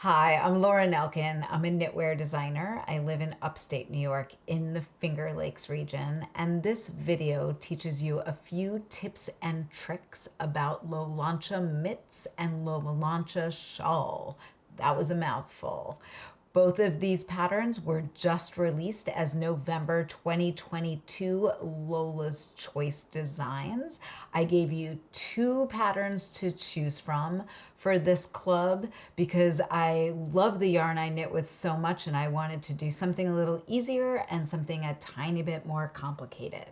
Hi, I'm Laura Nelkin. I'm a knitwear designer. I live in upstate New York in the Finger Lakes region, and this video teaches you a few tips and tricks about Lolancha mitts and Lolancha shawl. That was a mouthful. Both of these patterns were just released as November 2022 Lola's Choice Designs. I gave you two patterns to choose from for this club because I love the yarn I knit with so much and I wanted to do something a little easier and something a tiny bit more complicated.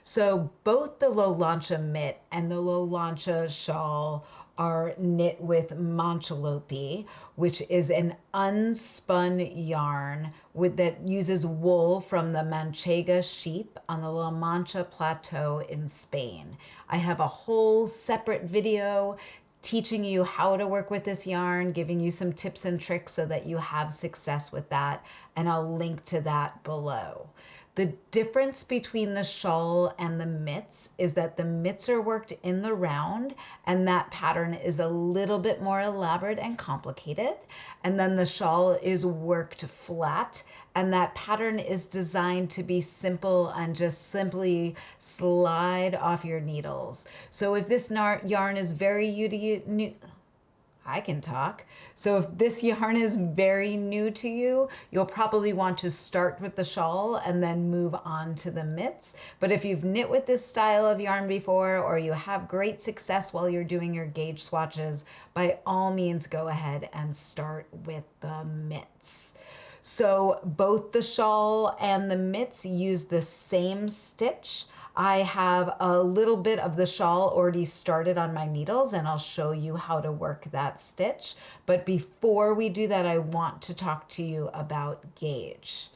So both the Lolancha mitt and the Lolancha shawl are knit with Manchelopis, which is an unspun yarn that uses wool from the Manchega sheep on the La Mancha Plateau in Spain. I have a whole separate video teaching you how to work with this yarn, giving you some tips and tricks so that you have success with that, and I'll link to that below. The difference between the shawl and the mitts is that the mitts are worked in the round and that pattern is a little bit more elaborate and complicated. And then the shawl is worked flat and that pattern is designed to be simple and just simply slide off your needles. So if this yarn is very new, I can talk. So if this yarn is very new to you, you'll probably want to start with the shawl and then move on to the mitts. But if you've knit with this style of yarn before, or you have great success while you're doing your gauge swatches, by all means go ahead and start with the mitts. So both the shawl and the mitts use the same stitch. I have a little bit of the shawl already started on my needles and I'll show you how to work that stitch. But before we do that, I want to talk to you about gauge.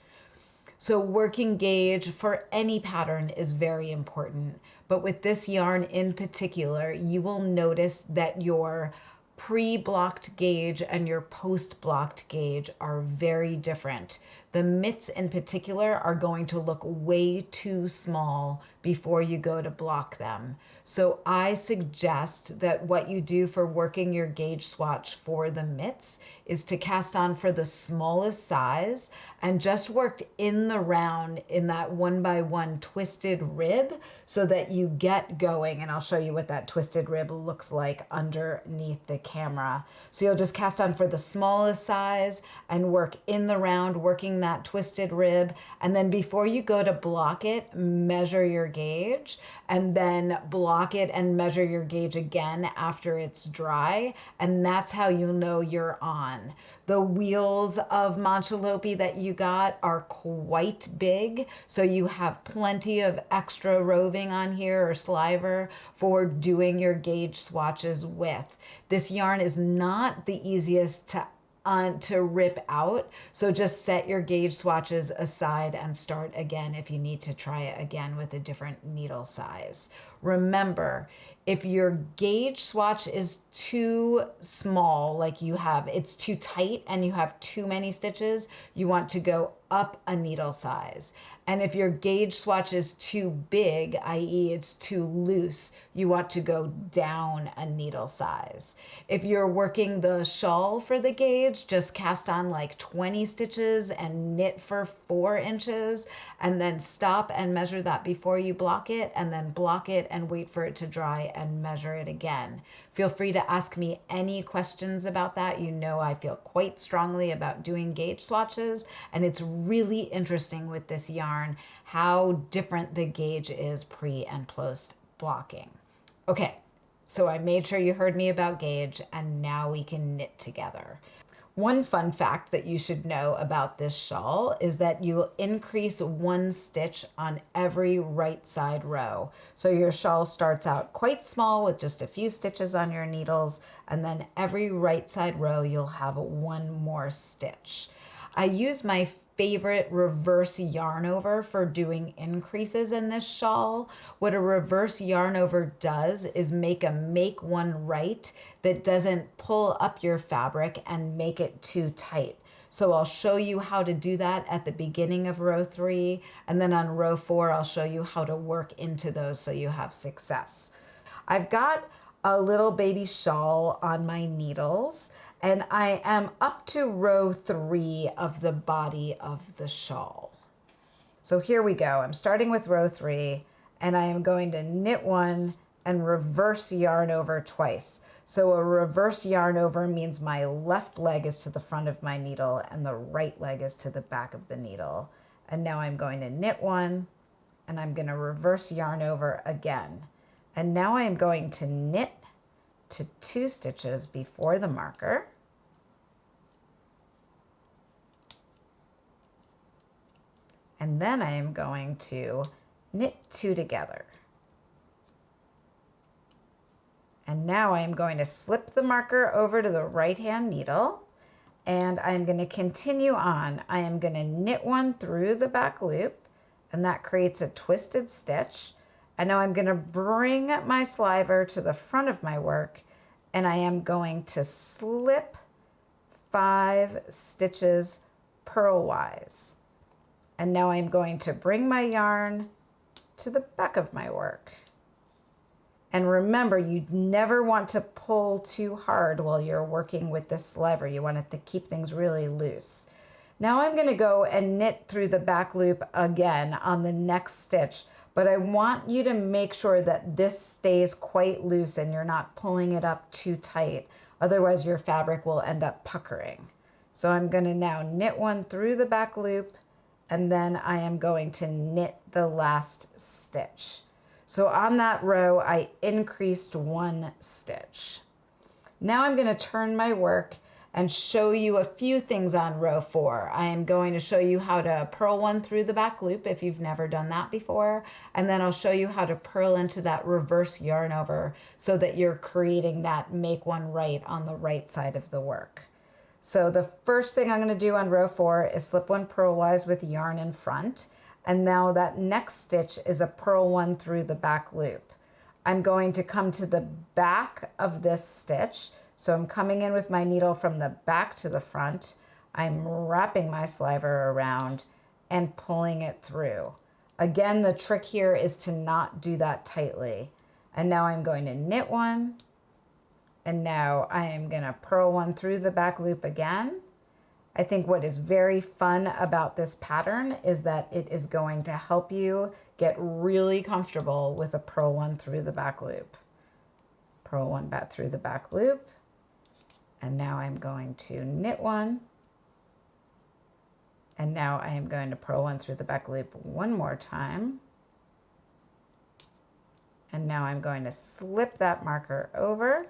So working gauge for any pattern is very important, but with this yarn in particular, you will notice that your pre-blocked gauge and your post-blocked gauge are very different. The mitts in particular are going to look way too small before you go to block them. So I suggest that what you do for working your gauge swatch for the mitts is to cast on for the smallest size and just worked in the round in that 1x1 twisted rib so that you get going. And I'll show you what that twisted rib looks like underneath the camera. So you'll just cast on for the smallest size and work in the round, working that twisted rib. And then before you go to block it, measure your gauge and then block it and measure your gauge again after it's dry. And that's how you'll know you're on. The wheels of Manchelopis that you got are quite big. So you have plenty of extra roving on here or sliver for doing your gauge swatches with. This yarn is not the easiest to rip out. So just set your gauge swatches aside and start again if you need to try it again with a different needle size. Remember, if your gauge swatch is too small, like it's too tight and you have too many stitches, you want to go up a needle size. And if your gauge swatch is too big, i.e. it's too loose, you want to go down a needle size. If you're working the shawl for the gauge, just cast on like 20 stitches and knit for 4 inches and then stop and measure that before you block it and then block it and wait for it to dry and measure it again. Feel free to ask me any questions about that. You know I feel quite strongly about doing gauge swatches and it's really interesting with this yarn how different the gauge is pre and post blocking. Okay, so I made sure you heard me about gauge and now we can knit together. One fun fact that you should know about this shawl is that you'll increase 1 stitch on every right side row. So your shawl starts out quite small with just a few stitches on your needles, and then every right side row you'll have 1 more stitch. I use my favorite reverse yarn over for doing increases in this shawl. What a reverse yarn over does is make one right that doesn't pull up your fabric and make it too tight. So I'll show you how to do that at the beginning of row 3, and then on row 4 I'll show you how to work into those so you have success. I've got a little baby shawl on my needles And I am up to row 3 of the body of the shawl. So here we go. I'm starting with row 3, and I am going to knit 1 and reverse yarn over twice. So a reverse yarn over means my left leg is to the front of my needle and the right leg is to the back of the needle. And now I'm going to knit 1 and I'm going to reverse yarn over again. And now I am going to knit to 2 stitches before the marker. And then I am going to knit 2 together. And now I am going to slip the marker over to the right hand needle and I'm going to continue on. I am going to knit 1 through the back loop and that creates a twisted stitch. And now I'm going to bring my sliver to the front of my work and I am going to slip 5 stitches purlwise. And now I'm going to bring my yarn to the back of my work. And remember, you never want to pull too hard while you're working with this sliver. You want it to keep things really loose. Now I'm going to go and knit through the back loop again on the next stitch, but I want you to make sure that this stays quite loose and you're not pulling it up too tight. Otherwise your fabric will end up puckering. So I'm going to now knit 1 through the back loop and then I am going to knit the last stitch. So on that row, I increased 1 stitch. Now I'm going to turn my work and show you a few things on row 4. I am going to show you how to purl 1 through the back loop if you've never done that before. And then I'll show you how to purl into that reverse yarn over so that you're creating that make 1 right on the right side of the work. So the first thing I'm going to do on row 4 is slip 1 purlwise with yarn in front. And now that next stitch is a purl 1 through the back loop. I'm going to come to the back of this stitch. So I'm coming in with my needle from the back to the front. I'm wrapping my sliver around and pulling it through. Again, the trick here is to not do that tightly. And now I'm going to knit 1. And now I am going to purl 1 through the back loop again. I think what is very fun about this pattern is that it is going to help you get really comfortable with a purl 1 through the back loop. Purl 1 back through the back loop. And now I'm going to knit 1. And now I am going to purl 1 through the back loop 1 more time. And now I'm going to slip that marker over.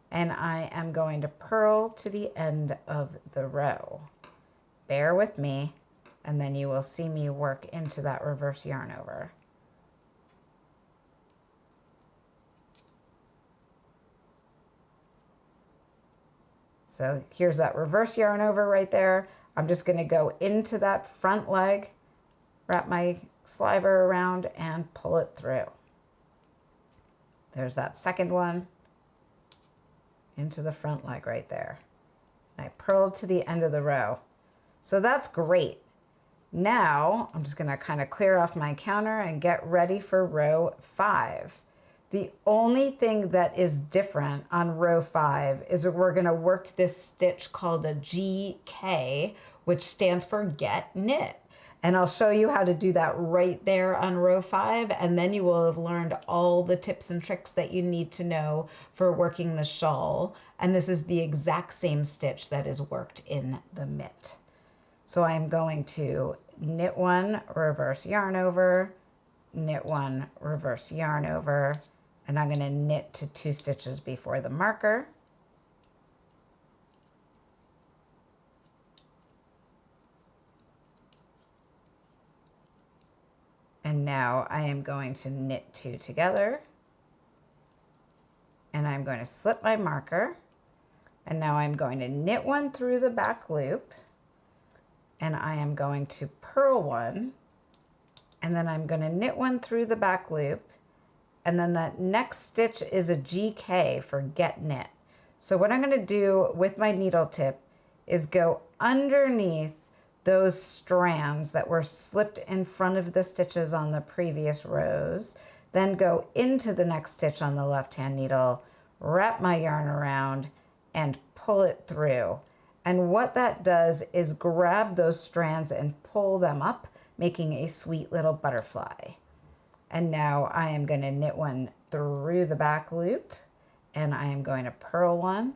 And I am going to purl to the end of the row. Bear with me, and then you will see me work into that reverse yarn over. So here's that reverse yarn over right there. I'm just going to go into that front leg, wrap my sliver around, and pull it through. There's that second one. Into the front leg right there. And I purled to the end of the row. So that's great. Now I'm just going to kind of clear off my counter and get ready for row 5. The only thing that is different on row 5 is that we're going to work this stitch called a GK, which stands for get knit. And I'll show you how to do that right there on row 5, and then you will have learned all the tips and tricks that you need to know for working the shawl. And this is the exact same stitch that is worked in the mitt. So I'm going to knit 1, reverse yarn over, knit 1, reverse yarn over, and I'm going to knit to 2 stitches before the marker. And now I am going to knit 2 together. And I'm going to slip my marker. And now I'm going to knit 1 through the back loop. And I am going to purl 1. And then I'm going to knit 1 through the back loop. And then that next stitch is a GK for get knit. So what I'm going to do with my needle tip is go underneath those strands that were slipped in front of the stitches on the previous rows, then go into the next stitch on the left hand needle, wrap my yarn around, and pull it through. And what that does is grab those strands and pull them up, making a sweet little butterfly. And now I am going to knit one through the back loop, and I am going to purl one,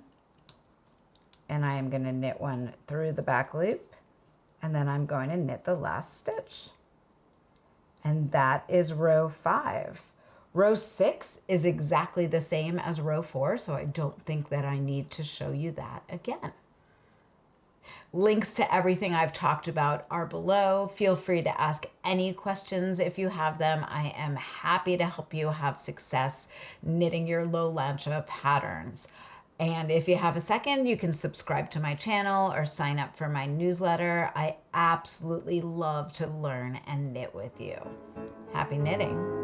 and I am going to knit one through the back loop, and then I'm going to knit the last stitch. And that is row 5. Row 6 is exactly the same as row 4, so I don't think that I need to show you that again. Links to everything I've talked about are below. Feel free to ask any questions if you have them. I am happy to help you have success knitting your Lolancha patterns. And if you have a second, you can subscribe to my channel or sign up for my newsletter. I absolutely love to learn and knit with you. Happy knitting.